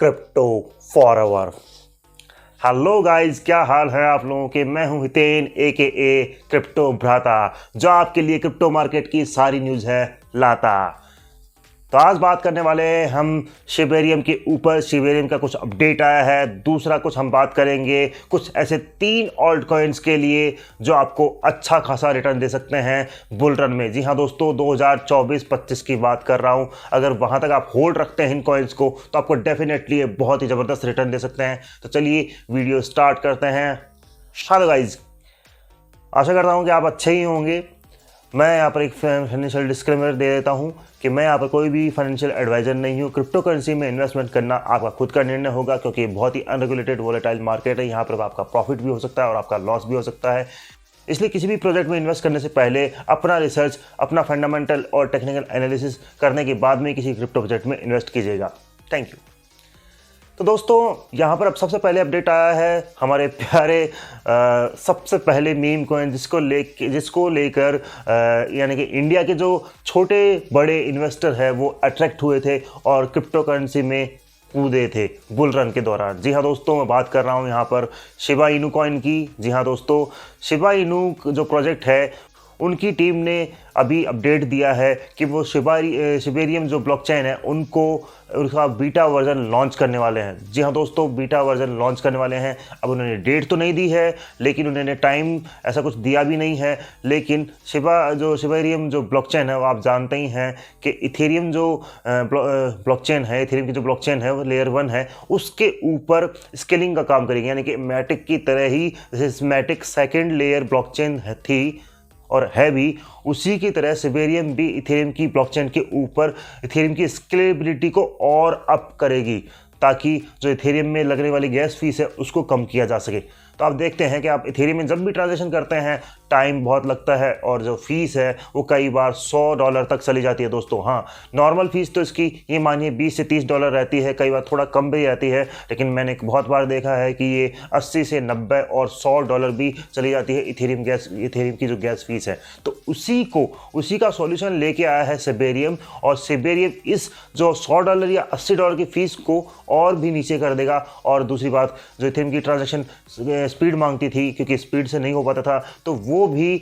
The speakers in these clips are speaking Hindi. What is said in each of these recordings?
Crypto forever. हेलो गाइस, क्या हाल है आप लोगों के। मैं हूं हितेन ए क्रिप्टो भ्राता, जो आपके लिए क्रिप्टो मार्केट की सारी न्यूज़ है लाता। तो आज बात करने वाले हैं हम शिबेरियम के ऊपर। शिबेरियम का कुछ अपडेट आया है। दूसरा कुछ हम बात करेंगे कुछ ऐसे 3 ऑल्ट कॉइन्स के लिए जो आपको अच्छा खासा रिटर्न दे सकते हैं बुल रन में। जी हाँ दोस्तों, 2024-25 की बात कर रहा हूँ। अगर वहाँ तक आप होल्ड रखते हैं इन कॉइन्स को तो आपको डेफिनेटली बहुत ही ज़बरदस्त रिटर्न दे सकते हैं। तो चलिए वीडियो स्टार्ट करते हैं। हेलो गाइज, आशा करता हूँ कि आप अच्छे ही होंगे। मैं यहाँ पर एक फाइनेंशियल डिस्क्लेमर दे देता हूँ कि मैं यहाँ पर कोई भी फाइनेंशियल एडवाइज़र नहीं हूँ। क्रिप्टो करेंसी में इन्वेस्टमेंट करना आपका खुद का निर्णय होगा, क्योंकि बहुत ही अनरेगुलेटेड वोलेटाइल मार्केट है। यहाँ पर आपका प्रॉफिट भी हो सकता है और आपका लॉस भी हो सकता है। इसलिए किसी भी प्रोजेक्ट में इन्वेस्ट करने से पहले अपना रिसर्च, अपना फंडामेंटल और टेक्निकल एनालिसिस करने के बाद में किसी क्रिप्टो प्रोजेक्ट में इन्वेस्ट कीजिएगा। Thank you. तो दोस्तों, यहाँ पर अब सबसे पहले अपडेट आया है हमारे प्यारे सबसे पहले मीम कॉइन, जिसको लेकर यानी कि इंडिया के जो छोटे बड़े इन्वेस्टर हैं वो अट्रैक्ट हुए थे और क्रिप्टो करेंसी में कूदे थे बुल रन के दौरान। जी हाँ दोस्तों, मैं बात कर रहा हूँ यहाँ पर शिबा इनू कॉइन की। जी हाँ दोस्तों, शिबा इनू जो प्रोजेक्ट है उनकी टीम ने अभी अपडेट दिया है कि वो शिबेरियम जो ब्लॉकचेन है उनका बीटा वर्जन लॉन्च करने वाले हैं। जी हाँ दोस्तों, बीटा वर्जन लॉन्च करने वाले हैं। अब उन्होंने डेट तो नहीं दी है, लेकिन उन्होंने टाइम ऐसा कुछ दिया भी नहीं है। लेकिन शिबेरियम जो ब्लॉकचेन है वो आप जानते ही हैं कि इथेरियम जो ब्लॉकचेन है, इथेरियम की जो ब्लॉकचेन है वो लेयर 1 है, उसके ऊपर स्केलिंग का काम करेगी। यानी कि मैटिक की तरह ही, जैसे मैटिक सेकेंड लेयर ब्लॉकचेन थी और है भी, उसी की तरह शिबेरियम भी इथेरियम की ब्लॉकचेन के ऊपर इथेरियम की स्केलेबिलिटी को और अप करेगी, ताकि जो इथेरियम में लगने वाली गैस फीस है उसको कम किया जा सके। तो आप देखते हैं कि आप इथेरियम में जब भी ट्रांजैक्शन करते हैं टाइम बहुत लगता है और जो फीस है वो कई बार $100 तक चली जाती है दोस्तों। हाँ, नॉर्मल फीस तो इसकी ये मानिए $20 से $30 रहती है, कई बार थोड़ा कम भी रहती है, लेकिन मैंने बहुत बार देखा है कि ये 80 से 90 और $100 भी चली जाती है इथेरियम की जो गैस फीस है। तो उसी का सॉल्यूशन लेके आया है शिबेरियम, और शिबेरियम इस जो $100 या $80 की फीस को और भी नीचे कर देगा। और दूसरी बात, जो इथेरियम की ट्रांजैक्शन स्पीड मांगती थी, क्योंकि स्पीड से नहीं हो पाता था, तो वो भी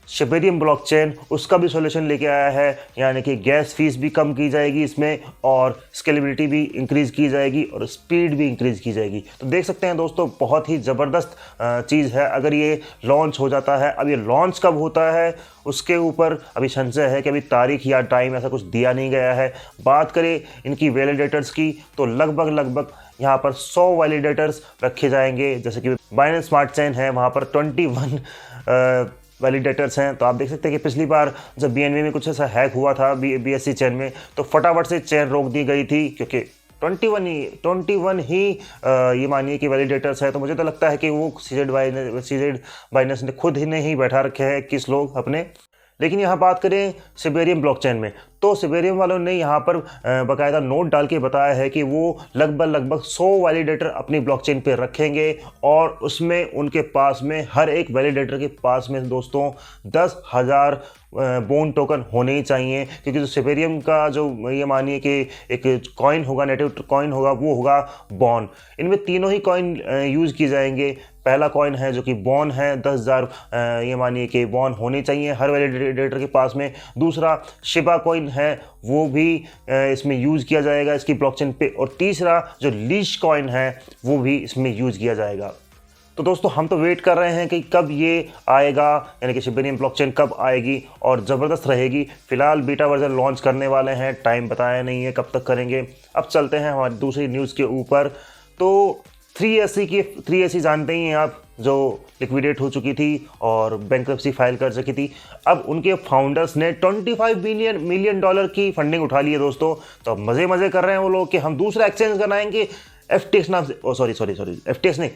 शिबेरियम ब्लॉकचेन उसका भी सॉल्यूशन लेके आया है। यानी कि गैस फीस भी कम की जाएगी इसमें, और स्केलेबिलिटी भी इंक्रीज़ की जाएगी, और स्पीड भी इंक्रीज़ की जाएगी। तो देख सकते हैं दोस्तों, बहुत ही ज़बरदस्त चीज़ है अगर ये लॉन्च हो जाता है। अब ये लॉन्च कब होता है उसके ऊपर अभी संशय है कि अभी तारीख या टाइम ऐसा कुछ दिया नहीं गया है। बात करें इनकी वैलिडेटर्स की तो लगभग यहाँ पर 100 वैलिडेटर्स रखे जाएंगे। जैसे कि बाइनेंस स्मार्ट चेन है, वहाँ पर 21 वैलिडेटर्स हैं। तो आप देख सकते हैं कि पिछली बार जब BNB में कुछ ऐसा हैक हुआ था BSC चेन में, तो फटाफट से चेन रोक दी गई थी, क्योंकि 21 ही ये मानिए कि वैलिडेटर्स है। तो मुझे तो लगता है कि वो सीजेड बाइनेंस ने खुद ही नहीं बैठा रखे हैं किस लोग अपने। लेकिन यहाँ बात करें शिबेरियम ब्लॉकचेन में, तो शिबेरियम वालों ने यहाँ पर बाकायदा नोट डाल के बताया है कि वो लगभग 100 वैलिडेटर अपनी ब्लॉकचेन पे रखेंगे, और उसमें उनके पास में हर एक वैलिडेटर के पास में दोस्तों 10,000 बोन टोकन होने ही चाहिए। क्योंकि जो शिबेरियम का जो ये मानिए कि एक कॉइन होगा, नेटिव कॉइन होगा, वो होगा बॉन। इनमें तीनों ही कॉइन यूज़ किए जाएंगे। पहला कॉइन है जो कि बॉन है, 10,000 ये मानिए कि बॉन होने चाहिए हर वैलिडेटर के पास में। दूसरा शिबा कॉइन है, वो भी इसमें यूज़ किया जाएगा इसकी ब्लॉकचेन पे। और तीसरा जो लीश कॉइन है वो भी इसमें यूज़ किया जाएगा। तो दोस्तों, हम तो वेट कर रहे हैं कि कब ये आएगा, यानी कि शिबेरियम ब्लॉकचेन कब आएगी और ज़बरदस्त रहेगी। फिलहाल बीटा वर्जन लॉन्च करने वाले हैं, टाइम बताया नहीं है कब तक करेंगे। अब चलते हैं हमारी दूसरी न्यूज़ के ऊपर। तो 3AC जानते ही हैं आप, जो लिक्विडेट हो चुकी थी और बैंक्रप्सी फाइल कर चुकी थी। अब उनके फाउंडर्स ने $25 मिलियन की फंडिंग उठा ली है दोस्तों। तो अब मज़े कर रहे हैं वो लोग कि हम दूसरा एक्सचेंज बनाएंगे FTX नाम से, सॉरी FTX नहीं,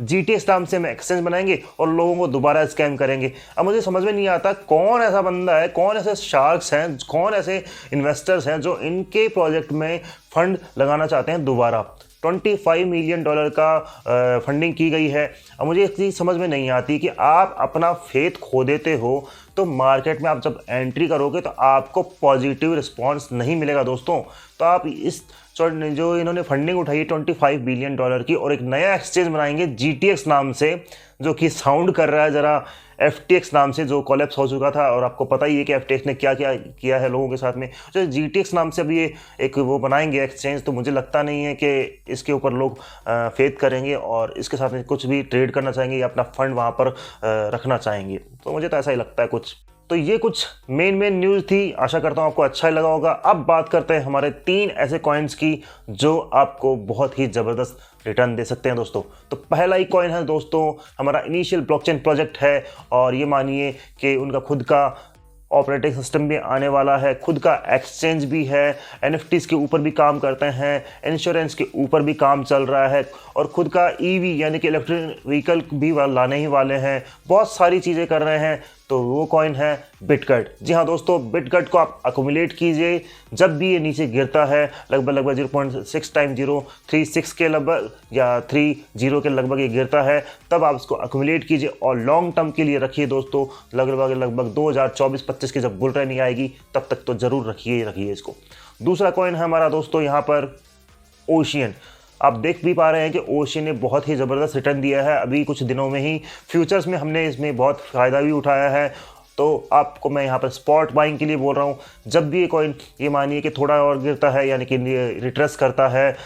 GTX नाम से हम एक्सचेंज बनाएंगे और लोगों को दोबारा स्कैम करेंगे। अब मुझे समझ में नहीं आता कौन ऐसा बंदा है, कौन ऐसे शार्क्स हैं, कौन ऐसे इन्वेस्टर्स हैं जो इनके प्रोजेक्ट में फंड लगाना चाहते हैं दोबारा। $25 मिलियन का फंडिंग की गई है। अब मुझे एक चीज़ समझ में नहीं आती कि आप अपना फेथ खो देते हो तो मार्केट में आप जब एंट्री करोगे तो आपको पॉजिटिव रिस्पांस नहीं मिलेगा दोस्तों। तो आप इस जो इन्होंने फंडिंग उठाई है $25 बिलियन की, और एक नया एक्सचेंज बनाएंगे GTX नाम से, जो कि साउंड कर रहा है ज़रा FTX नाम से, जो कोलैप्स हो चुका था। और आपको पता ही है कि FTX ने क्या क्या किया है लोगों के साथ में। जो GTX नाम से अभी ये एक वो बनाएंगे एक्सचेंज, तो मुझे लगता नहीं है कि इसके ऊपर लोग फेथ करेंगे और इसके साथ में कुछ भी ट्रेड करना चाहेंगे या अपना फंड वहाँ पर रखना चाहेंगे। तो मुझे तो ऐसा ही लगता है कुछ। तो ये कुछ मेन न्यूज़ थी, आशा करता हूँ आपको अच्छा ही लगा होगा। अब बात करते हैं हमारे 3 ऐसे कॉइन्स की जो आपको बहुत ही ज़बरदस्त रिटर्न दे सकते हैं दोस्तों। तो पहला ही कॉइन है दोस्तों हमारा इनिशियल ब्लॉकचेन प्रोजेक्ट है, और ये मानिए कि उनका खुद का ऑपरेटिंग सिस्टम भी आने वाला है, खुद का एक्सचेंज भी है, NFTs के ऊपर भी काम करते हैं, इंश्योरेंस के ऊपर भी काम चल रहा है, और खुद का EV यानी कि इलेक्ट्रिक व्हीकल भी लाने ही वाले हैं, बहुत सारी चीज़ें कर रहे हैं। तो वो कॉइन है बिटगट। जी हाँ दोस्तों, बिटगट को आप अकोमुलेट कीजिए। जब भी ये नीचे गिरता है लगभग 0.6 टाइम 036 के लगभग या 30 के लगभग ये गिरता है, तब आप इसको अकोमुलेट कीजिए और लॉन्ग टर्म के लिए रखिए दोस्तों। लगभग 2024-25 की जब बुल रन आएगी तब तक तो ज़रूर रखिए इसको। दूसरा कॉइन है हमारा दोस्तों यहाँ पर ओशियन। आप देख भी पा रहे हैं कि ओशियन ने बहुत ही ज़बरदस्त रिटर्न दिया है अभी कुछ दिनों में ही। फ्यूचर्स में हमने इसमें बहुत फ़ायदा भी उठाया है। तो आपको मैं यहाँ पर स्पॉट बाइंग के लिए बोल रहा हूँ। जब भी ये कॉइन ये मानिए कि थोड़ा और गिरता है यानी कि रिट्रेस करता है,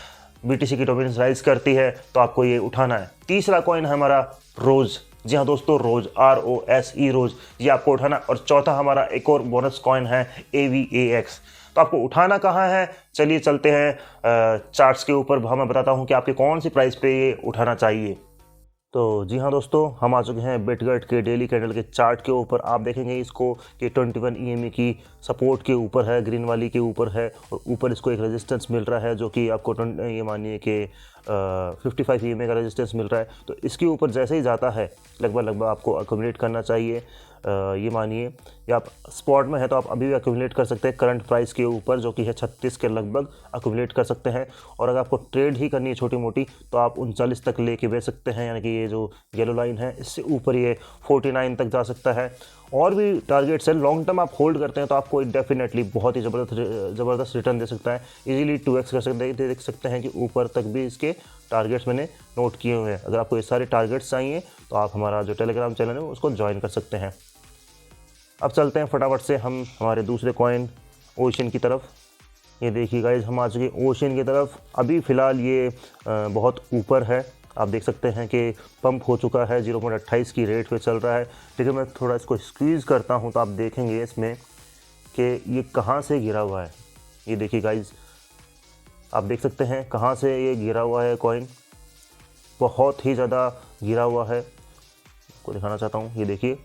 BTC की डोमिनेंस राइज करती है, तो आपको ये उठाना है। तीसरा कॉइन है हमारा रोज़। जी हाँ दोस्तों, रोज़ ROSE रोज़, ये आपको उठाना। और चौथा हमारा एक और बोनस कॉइन है AVAX। तो आपको उठाना कहाँ है, चलिए चलते हैं चार्ट्स के ऊपर। मैं बताता हूँ कि आपके कौन सी प्राइस पे ये उठाना चाहिए। तो जी हाँ दोस्तों, हम आ चुके हैं बिटगट के डेली कैंडल के चार्ट के ऊपर। आप देखेंगे इसको कि 21 EMA की सपोर्ट के ऊपर है, ग्रीन वाली के ऊपर है, और ऊपर इसको एक रेजिस्टेंस मिल रहा है जो कि आपको ये मानिए कि 55 EMA का रेजिस्टेंस मिल रहा है। तो इसके ऊपर जैसे ही जाता है लगभग आपको अकोमुलेट करना चाहिए। ये मानिए या आप स्पॉट में है तो आप अभी भी अक्यूमुलेट कर सकते हैं करंट प्राइस के ऊपर, जो कि है 36 के लगभग अक्यूमुलेट कर सकते हैं। और अगर आपको ट्रेड ही करनी है छोटी मोटी, तो आप 39 तक लेके बेच सकते हैं, यानी कि ये जो येलो लाइन है इससे ऊपर ये 49 तक जा सकता है। और भी टारगेट्स है, लॉन्ग टर्म आप होल्ड करते हैं तो आपको डेफिनेटली बहुत ही ज़बरदस्त रिटर्न दे सकता है। इजीली 2x कर सकते हैं। देख सकते हैं कि ऊपर तक भी इसके टारगेट्स मैंने नोट किए हुए हैं। अगर आपको ये सारे टारगेट्स चाहिए तो आप हमारा जो टेलीग्राम चैनल है उसको ज्वाइन कर सकते हैं। अब चलते हैं फटाफट से हम हमारे दूसरे कॉइन ओशियन की तरफ। ये देखिए गाइज, हम आ चुके ओशियन की तरफ। अभी फ़िलहाल ये बहुत ऊपर है, आप देख सकते हैं कि पंप हो चुका है, 0.28 की रेट पे चल रहा है। लेकिन मैं थोड़ा इसको स्क्वीज़ करता हूँ तो आप देखेंगे इसमें कि ये कहाँ से गिरा हुआ है। ये देखिए गाइज, आप देख सकते हैं कहाँ से ये गिरा हुआ है कॉइन, बहुत ही ज़्यादा गिरा हुआ है। आपको दिखाना चाहता हूँ, ये देखिए।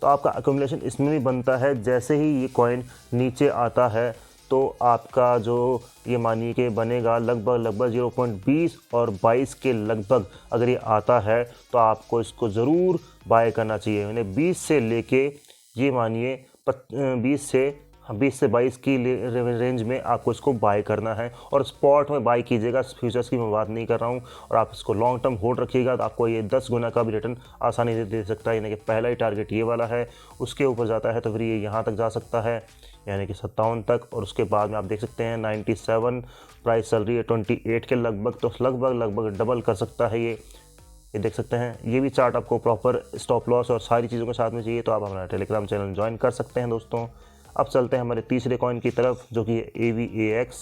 तो आपका अक्यूमुलेशन इसमें भी बनता है। जैसे ही ये कॉइन नीचे आता है तो आपका जो ये मानिए कि बनेगा लगभग 0.20 और 22 के लगभग अगर ये आता है तो आपको इसको ज़रूर बाय करना चाहिए। यानी 20 से लेके ये मानिए 20 से 22 की रेंज में आपको इसको बाय करना है। और स्पॉट में बाय कीजिएगा, फ्यूचर्स की मैं बात नहीं कर रहा हूँ। और आप इसको लॉन्ग टर्म होल्ड रखिएगा तो आपको ये 10 गुना का भी रिटर्न आसानी से दे सकता है। यानी कि पहला ही टारगेट ये वाला है, उसके ऊपर जाता है तो फिर ये यहाँ तक जा सकता है, यानी कि 57 तक। और उसके बाद में आप देख सकते हैं 97 प्राइस चल रही है 28 के लगभग, तो लगभग डबल कर सकता है ये देख सकते हैं। ये भी चार्ट आपको प्रॉपर स्टॉप लॉस और सारी चीज़ों के साथ में चाहिए तो आप हमारा टेलीग्राम चैनल ज्वाइन कर सकते हैं दोस्तों। अब चलते हैं हमारे तीसरे कॉइन की तरफ जो कि AVAX।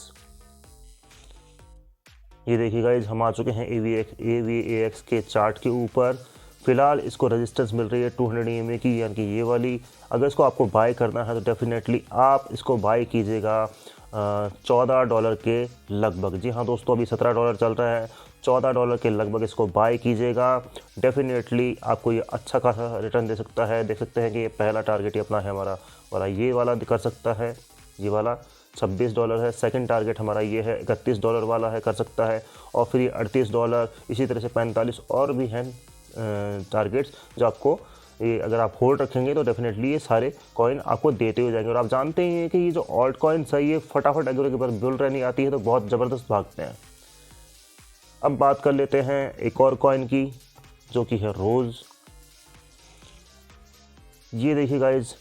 ये देखिए गाइज, हम आ चुके हैं AVAX के चार्ट के ऊपर। फ़िलहाल इसको रेजिस्टेंस मिल रही है 200 EMA की, यानी कि ये वाली। अगर इसको आपको बाय करना है तो डेफिनेटली आप इसको बाय कीजिएगा $14 के लगभग। जी हाँ दोस्तों, अभी $17 चल रहा है, $14 के लगभग इसको बाय कीजिएगा। डेफिनेटली आपको ये अच्छा खासा रिटर्न दे सकता है। देख सकते हैं कि ये पहला टारगेट ही अपना है हमारा वाला, ये वाला कर सकता है, ये वाला $26 है। सेकंड टारगेट हमारा ये है, $31 वाला है, कर सकता है। और फिर ये $38, इसी तरह से 45 और भी हैं टारगेट्स जो आपको ये अगर आप होल्ड रखेंगे तो डेफिनेटली ये सारे कॉइन आपको देते हो जाएंगे। और आप जानते ही हैं कि ये जो ऑल्ट कॉइन्स है ये फटाफट अगर के ऊपर बुल रन आती है तो बहुत ज़बरदस्त भागते हैं। अब बात कर लेते हैं एक और कॉइन की जो कि है रोज़। ये देखिए गाइज,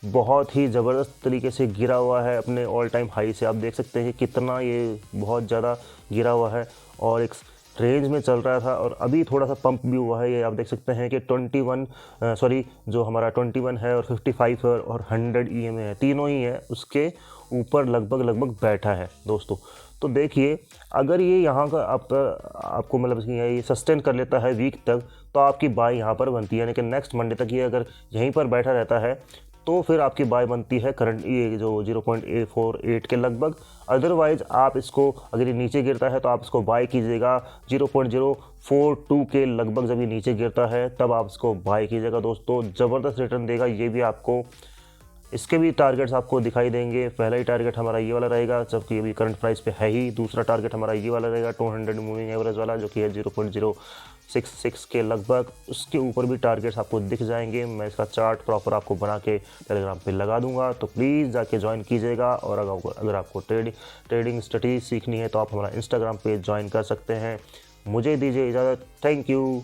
बहुत ही ज़बरदस्त तरीके से गिरा हुआ है अपने ऑल टाइम हाई से। आप देख सकते हैं कितना ये बहुत ज़्यादा गिरा हुआ है और एक रेंज में चल रहा था और अभी थोड़ा सा पंप भी हुआ है। ये आप देख सकते हैं कि 21 जो हमारा 21 है और 55 है और 100 EMA है, तीनों ही है उसके ऊपर लगभग बैठा है दोस्तों। तो देखिए अगर ये यहाँ का आपको मतलब ये सस्टेन कर लेता है वीक तक तो आपकी बाय यहाँ पर बनती है, लेकिन नेक्स्ट मंडे तक ये अगर यहीं पर बैठा रहता है तो फिर आपकी बाय बनती है करंट ये जो 0.48 के लगभग। अदरवाइज आप इसको अगर ये नीचे गिरता है तो आप इसको बाय कीजिएगा 0.042 के लगभग। जब ये नीचे गिरता है तब आप इसको बाय कीजिएगा दोस्तों, ज़बरदस्त रिटर्न देगा ये भी आपको। इसके भी टारगेट्स आपको दिखाई देंगे। पहला ही टारगेट हमारा ये वाला रहेगा जबकि अभी करंट प्राइस पे है ही। दूसरा टारगेट हमारा ये वाला रहेगा 200 मूविंग एवरेज वाला जो कि है 0.066 के लगभग। उसके ऊपर भी टारगेट्स आपको दिख जाएंगे। मैं इसका चार्ट प्रॉपर आपको बना के टेलीग्राम पे लगा दूंगा, तो प्लीज़ जाके ज्वाइन कीजिएगा। और अगर आपको ट्रेडिंग स्ट्रेटजी सीखनी है तो आप हमारा इंस्टाग्राम पेज ज्वाइन कर सकते हैं। मुझे दीजिए इजाज़त। Thank you.